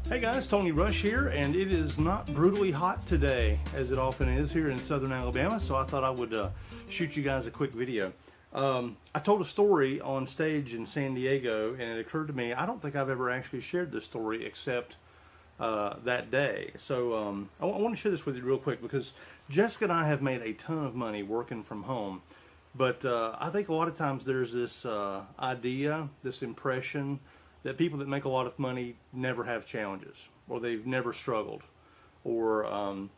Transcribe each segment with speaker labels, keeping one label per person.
Speaker 1: Hey guys, Tony Rush here, and it is not brutally hot today, as it often is here in southern Alabama, so I thought I would shoot you guys a quick video. I told a story on stage in San Diego, and it occurred to me, I don't think I've ever actually shared this story except that day. So I want to share this with you real quick, because Jessica and I have made a ton of money working from home, but I think a lot of times there's this idea, this impression, that people that make a lot of money never have challenges, or they've never struggled, or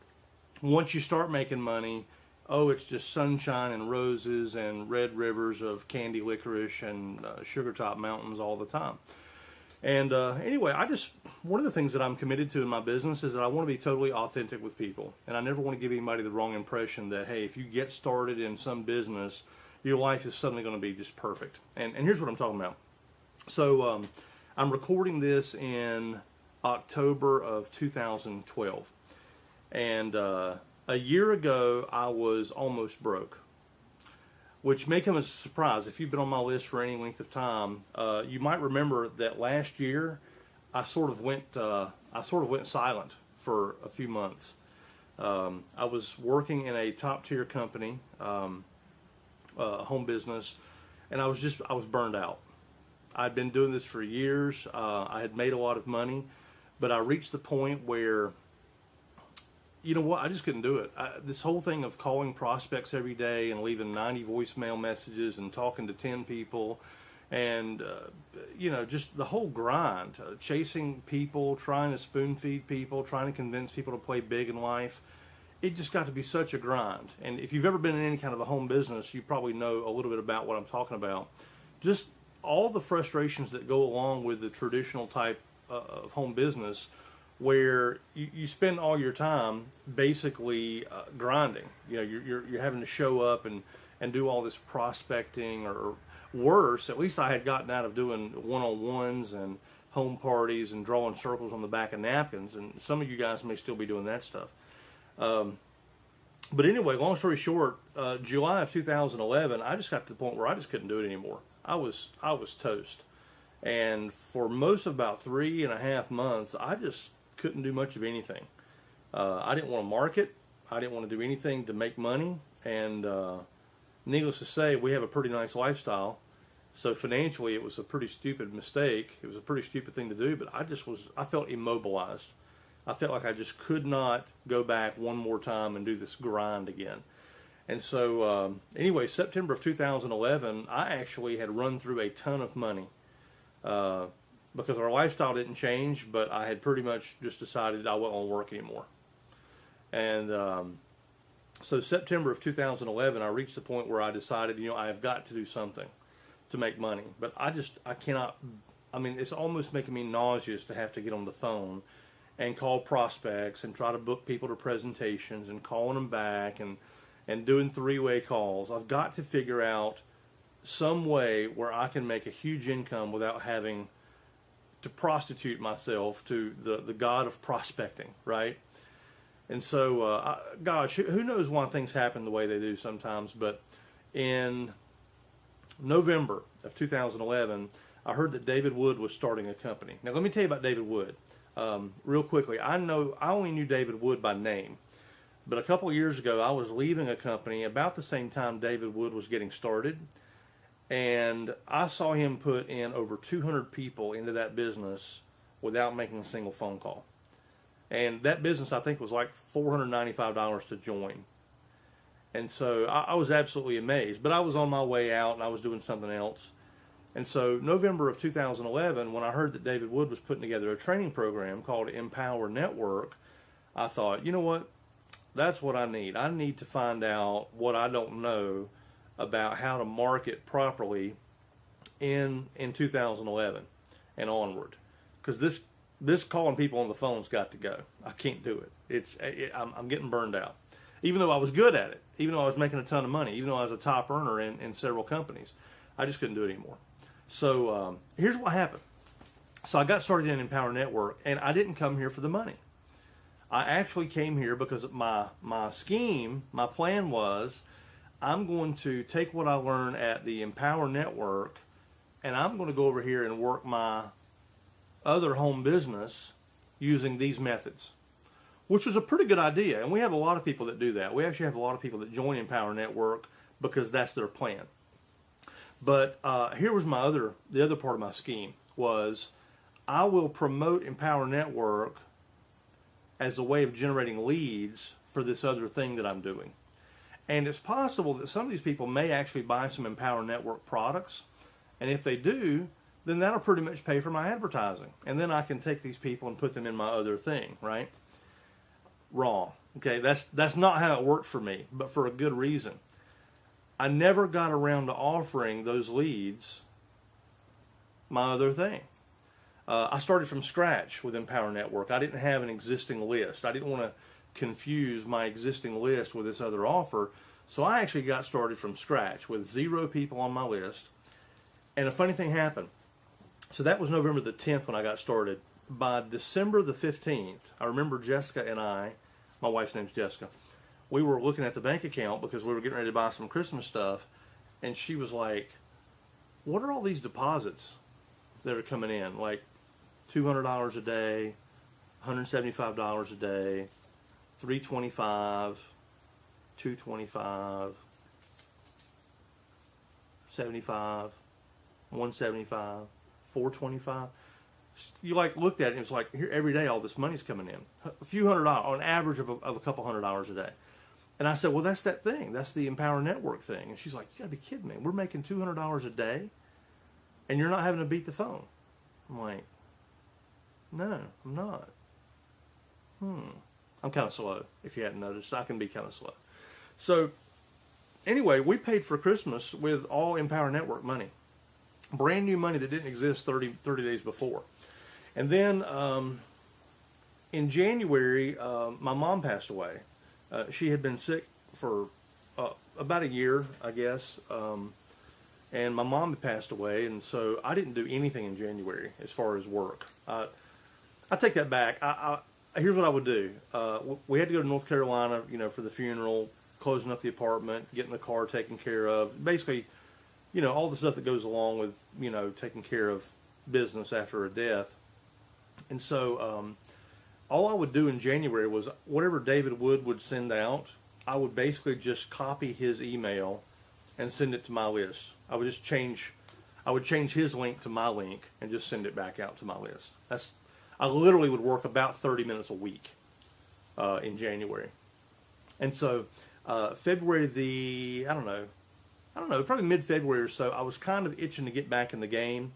Speaker 1: once you start making money, oh, it's just sunshine and roses and red rivers of candy licorice and sugar top mountains all the time. And anyway, one of the things that I'm committed to in my business is that I want to be totally authentic with people, and I never want to give anybody the wrong impression that, hey, if you get started in some business, your life is suddenly going to be just perfect. And here's what I'm talking about. So I'm recording this in October of 2012, and a year ago I was almost broke, which may come as a surprise. If you've been on my list for any length of time, you might remember that last year I sort of went silent for a few months. I was working in a top tier company, home business, and I was burned out. I'd been doing this for years. I had made a lot of money, but I reached the point where, you know what, I just couldn't do it. This whole thing of calling prospects every day and leaving 90 voicemail messages and talking to 10 people and, just the whole grind, chasing people, trying to spoon feed people, trying to convince people to play big in life, it just got to be such a grind. And if you've ever been in any kind of a home business, you probably know a little bit about what I'm talking about. Just all the frustrations that go along with the traditional type of home business, where you spend all your time basically grinding. You're having to show up and do all this prospecting, or worse, at least I had gotten out of doing one-on-ones and home parties and drawing circles on the back of napkins, and some of you guys may still be doing that stuff. But anyway, long story short, July of 2011, I just got to the point where I just couldn't do it anymore. I was toast. And for most of about 3.5 months, I just couldn't do much of anything. I didn't want to market. I didn't want to do anything to make money. And needless to say, we have a pretty nice lifestyle. So financially, it was a pretty stupid mistake. It was a pretty stupid thing to do, but I felt immobilized. I felt like I just could not go back one more time and do this grind again. And so, anyway, September of 2011, I actually had run through a ton of money because our lifestyle didn't change, but I had pretty much just decided I wasn't going to work anymore. And so September of 2011, I reached the point where I decided, I have got to do something to make money. But I cannot, it's almost making me nauseous to have to get on the phone and call prospects and try to book people to presentations and calling them back and doing three-way calls. I've got to figure out some way where I can make a huge income without having to prostitute myself to the god of prospecting, right? And so, gosh, who knows why things happen the way they do sometimes, but in November of 2011, I heard that David Wood was starting a company. Now, let me tell you about David Wood real quickly. I only knew David Wood by name. But a couple of years ago, I was leaving a company about the same time David Wood was getting started, and I saw him put in over 200 people into that business without making a single phone call. And that business, I think, was like $495 to join. And so I was absolutely amazed. But I was on my way out, and I was doing something else. And so November of 2011, when I heard that David Wood was putting together a training program called Empower Network, I thought, you know what? That's what I need. I need to find out what I don't know about how to market properly in 2011 and onward. Because this calling people on the phone's got to go. I can't do it. I'm getting burned out. Even though I was good at it, even though I was making a ton of money, even though I was a top earner in several companies, I just couldn't do it anymore. So here's what happened. So I got started in Empower Network, and I didn't come here for the money. I actually came here because my plan was, I'm going to take what I learned at the Empower Network, and I'm going to go over here and work my other home business using these methods, which was a pretty good idea. And we have a lot of people that do that. We actually have a lot of people that join Empower Network because that's their plan. But here was the other part of my scheme was I will promote Empower Network as a way of generating leads for this other thing that I'm doing. And it's possible that some of these people may actually buy some Empower Network products. And if they do, then that'll pretty much pay for my advertising. And then I can take these people and put them in my other thing, right? Wrong. Okay, that's not how it worked for me, but for a good reason. I never got around to offering those leads my other thing. I started from scratch with Empower Network. I didn't have an existing list. I didn't want to confuse my existing list with this other offer. So I actually got started from scratch with 0 people on my list. And a funny thing happened. So that was November the 10th when I got started. By December the 15th, I remember Jessica and I, my wife's name's Jessica, we were looking at the bank account because we were getting ready to buy some Christmas stuff. And she was like, what are all these deposits that are coming in? Like $200 a day, $175 a day, $325, $225, $75, $175, $425. You like looked at it and it was like, here every day all this money's coming in. A few $100, on average of a couple $100 a day. And I said, well, that's that thing. That's the Empower Network thing. And she's like, you gotta be kidding me. We're making $200 a day and you're not having to beat the phone. I'm like, no, I'm not. I'm kind of slow. If you hadn't noticed, I can be kind of slow. So anyway, we paid for Christmas with all Empower Network money. Brand new money that didn't exist 30 days before. And then in January, my mom passed away. She had been sick for about a year, I guess. And my mom had passed away, and so I didn't do anything in January as far as work. I take that back. Here's what I would do. We had to go to North Carolina, for the funeral, closing up the apartment, getting the car taken care of. Basically, all the stuff that goes along with, taking care of business after a death. And so all I would do in January was whatever David Wood would send out, I would basically just copy his email and send it to my list. I would change his link to my link and just send it back out to my list. I literally would work about 30 minutes a week in January. And so February I don't know, probably mid-February or so, I was kind of itching to get back in the game,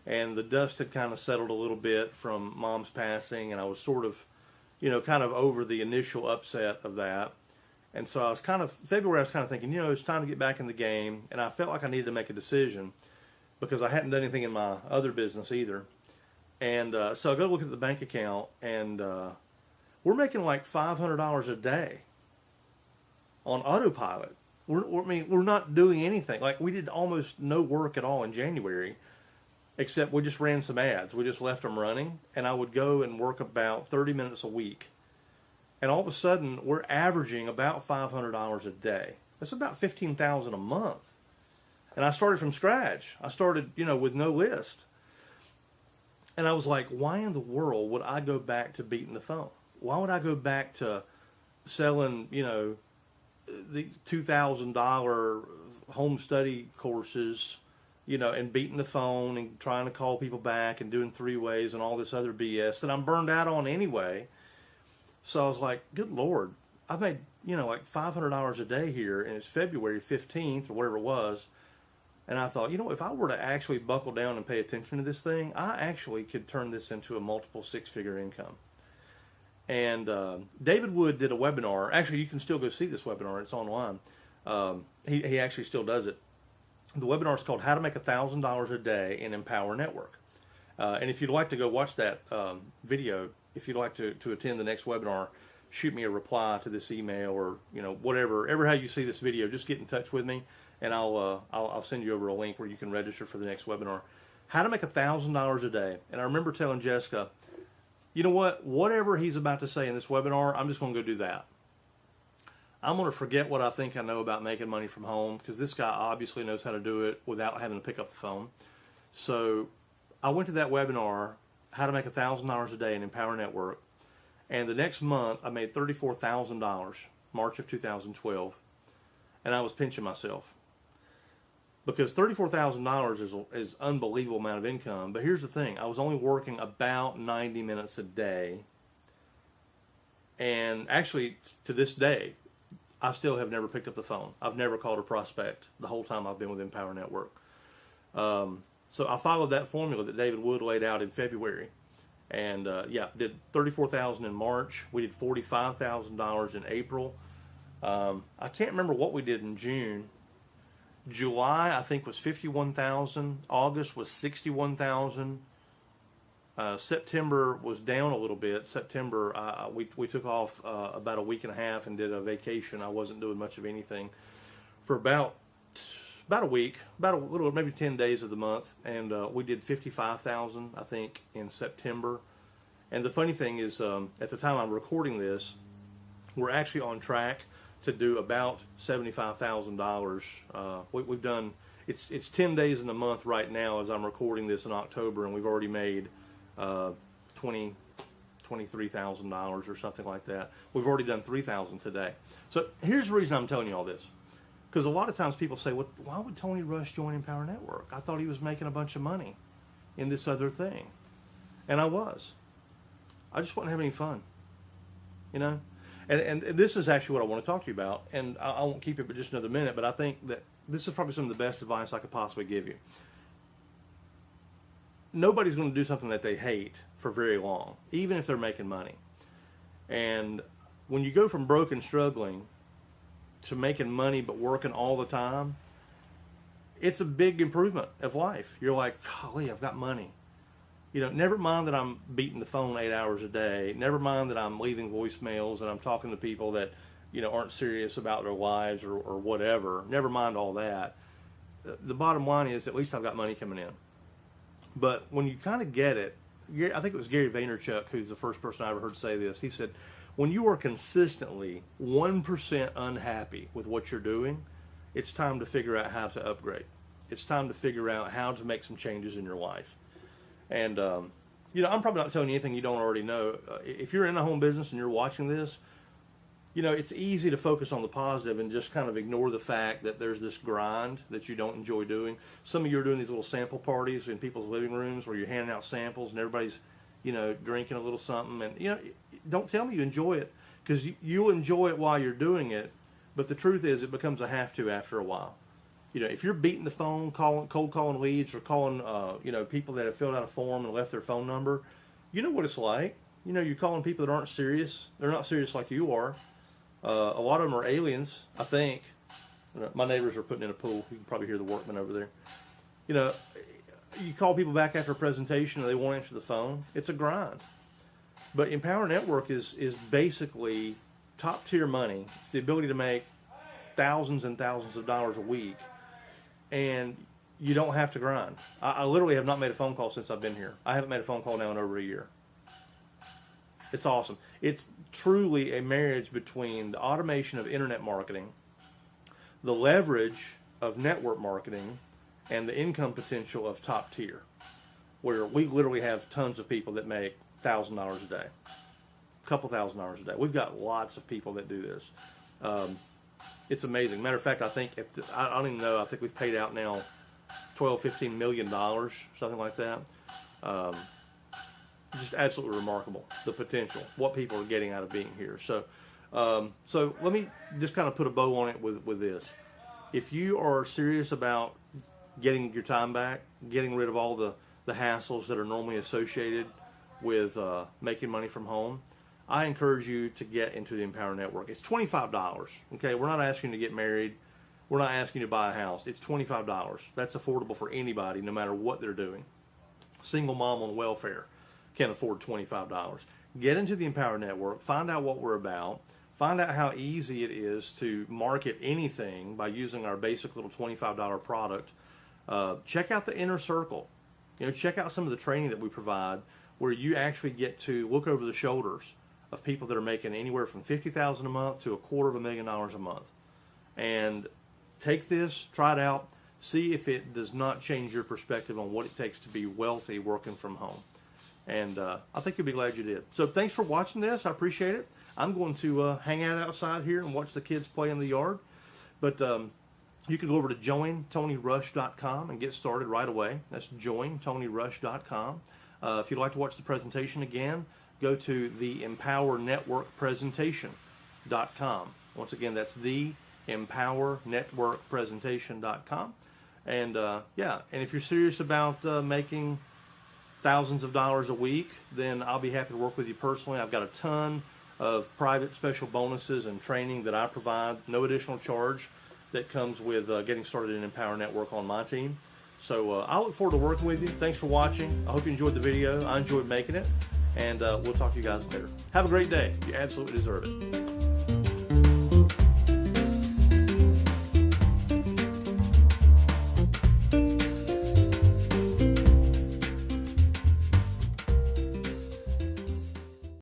Speaker 1: and the dust had kind of settled a little bit from Mom's passing, and I was sort of, kind of over the initial upset of that. And so February I was kind of thinking, it's time to get back in the game, and I felt like I needed to make a decision because I hadn't done anything in my other business either. And so I go look at the bank account, and we're making like $500 a day on autopilot. We're not doing anything. Like, we did almost no work at all in January, except we just ran some ads. We just left them running, and I would go and work about 30 minutes a week. And all of a sudden, we're averaging about $500 a day. That's about $15,000 a month. And I started from scratch. I started, with no list. And I was like, why in the world would I go back to beating the phone? Why would I go back to selling, the $2,000 home study courses, and beating the phone and trying to call people back and doing 3-ways and all this other BS that I'm burned out on anyway. So I was like, good Lord, I've made, like $500 a day here, and it's February 15th or whatever it was. And I thought, if I were to actually buckle down and pay attention to this thing, I actually could turn this into a multiple 6-figure income. And David Wood did a webinar. Actually, you can still go see this webinar. It's online. He actually still does it. The webinar is called How to Make $1,000 a Day in Empower Network. And if you'd like to go watch that video, if you'd like to attend the next webinar, shoot me a reply to this email or whatever how you see this video. Just get in touch with me, and I'll send you over a link where you can register for the next webinar. How to make $1,000 a day. And I remember telling Jessica, you know what? Whatever he's about to say in this webinar, I'm just going to go do that. I'm going to forget what I think I know about making money from home, because this guy obviously knows how to do it without having to pick up the phone. So I went to that webinar, how to make $1,000 a day in Empower Network. And the next month, I made $34,000, March of 2012. And I was pinching myself. Because $34,000 is an unbelievable amount of income. But here's the thing. I was only working about 90 minutes a day. And actually, to this day, I still have never picked up the phone. I've never called a prospect the whole time I've been with Empower Network. So I followed that formula that David Wood laid out in February. And did $34,000 in March. We did $45,000 in April. I can't remember what we did in June. July, I think, was $51,000. August was $61,000. September was down a little bit. September, we took off about a week and a half and did a vacation. I wasn't doing much of anything for about a week, about a little, maybe 10 days of the month, and we did $55,000, I think, in September. And the funny thing is, at the time I'm recording this, we're actually on track to do about $75,000. We've done, it's 10 days in the month right now as I'm recording this in October, and we've already made $23,000 or something like that. We've already done $3,000 today. So here's the reason I'm telling you all this. Because a lot of times people say, well, why would Tony Rush join Empower Network? I thought he was making a bunch of money in this other thing. And I was. I just wasn't having any fun. You know? And this is actually what I want to talk to you about. And I won't keep it but just another minute, but I think that this is probably some of the best advice I could possibly give you. Nobody's going to do something that they hate for very long, even if they're making money. And when you go from broke and struggling to making money but working all the time, it's a big improvement of life. You're like, golly, I've got money. You know, never mind that I'm beating the phone 8 hours a day. Never mind that I'm leaving voicemails and I'm talking to people that, you know, aren't serious about their lives or whatever. Never mind all that. The bottom line is, at least I've got money coming in. But when you kind of get it, I think it was Gary Vaynerchuk who's the first person I ever heard say this. He said, when you are consistently 1% unhappy with what you're doing, it's time to figure out how to upgrade. It's time to figure out how to make some changes in your life. And, you know, I'm probably not telling you anything you don't already know. If you're in a home business and you're watching this, you know, it's easy to focus on the positive and just kind of ignore the fact that there's this grind that you don't enjoy doing. Some of you are doing these little sample parties in people's living rooms where you're handing out samples and everybody's, you know, drinking a little something. And, you know, don't tell me you enjoy it, because you'll enjoy it while you're doing it. But the truth is, it becomes a have-to after a while. You know, if you're beating the phone, cold calling leads, or calling, you know, people that have filled out a form and left their phone number, you know what it's like. You know, you're calling people that aren't serious. They're not serious like you are. A lot of them are aliens, I think. My neighbors are putting in a pool. You can probably hear the workmen over there. You know, you call people back after a presentation and they won't answer the phone. It's a grind. But Empower Network is basically top-tier money. It's the ability to make thousands and thousands of dollars a week, and you don't have to grind. I literally have not made a phone call since I've been here. I haven't made a phone call now in over a year. It's awesome. It's truly a marriage between the automation of internet marketing, the leverage of network marketing, and the income potential of top tier, where we literally have tons of people that make $1,000 a day, a couple $1,000 a day. We've got lots of people that do this. It's amazing. Matter of fact, I think I don't even know. I think we've paid out now $12-15 million, something like that. Just absolutely remarkable, the potential, what people are getting out of being here. So let me just kind of put a bow on it with this. If you are serious about getting your time back, getting rid of all the hassles that are normally associated with making money from home, I encourage you to get into the Empower Network. It's $25. Okay, we're not asking you to get married. We're not asking you to buy a house. It's $25. That's affordable for anybody, no matter what they're doing. Single mom on welfare can afford $25. Get into the Empower Network. Find out what we're about. Find out how easy it is to market anything by using our basic little $25 product. Check out the Inner Circle. You know, check out some of the training that we provide, where you actually get to look over the shoulders of people that are making anywhere from $50,000 a month to $250,000 a month. And take this, try it out, see if it does not change your perspective on what it takes to be wealthy working from home. And I think you'll be glad you did. So thanks for watching this. I appreciate it. I'm going to hang out outside here and watch the kids play in the yard. But you can go over to joinTonyrush.com and get started right away. That's joinTonyrush.com. If you'd like to watch the presentation again, go to the EmpowerNetworkPresentation.com. Once again, that's the EmpowerNetworkPresentation.com. And yeah, and if you're serious about making thousands of dollars a week, then I'll be happy to work with you personally. I've got a ton of private special bonuses and training that I provide, no additional charge, that comes with getting started in Empower Network on my team. So I look forward to working with you. Thanks for watching. I hope you enjoyed the video. I enjoyed making it. And we'll talk to you guys later. Have a great day. You absolutely deserve it.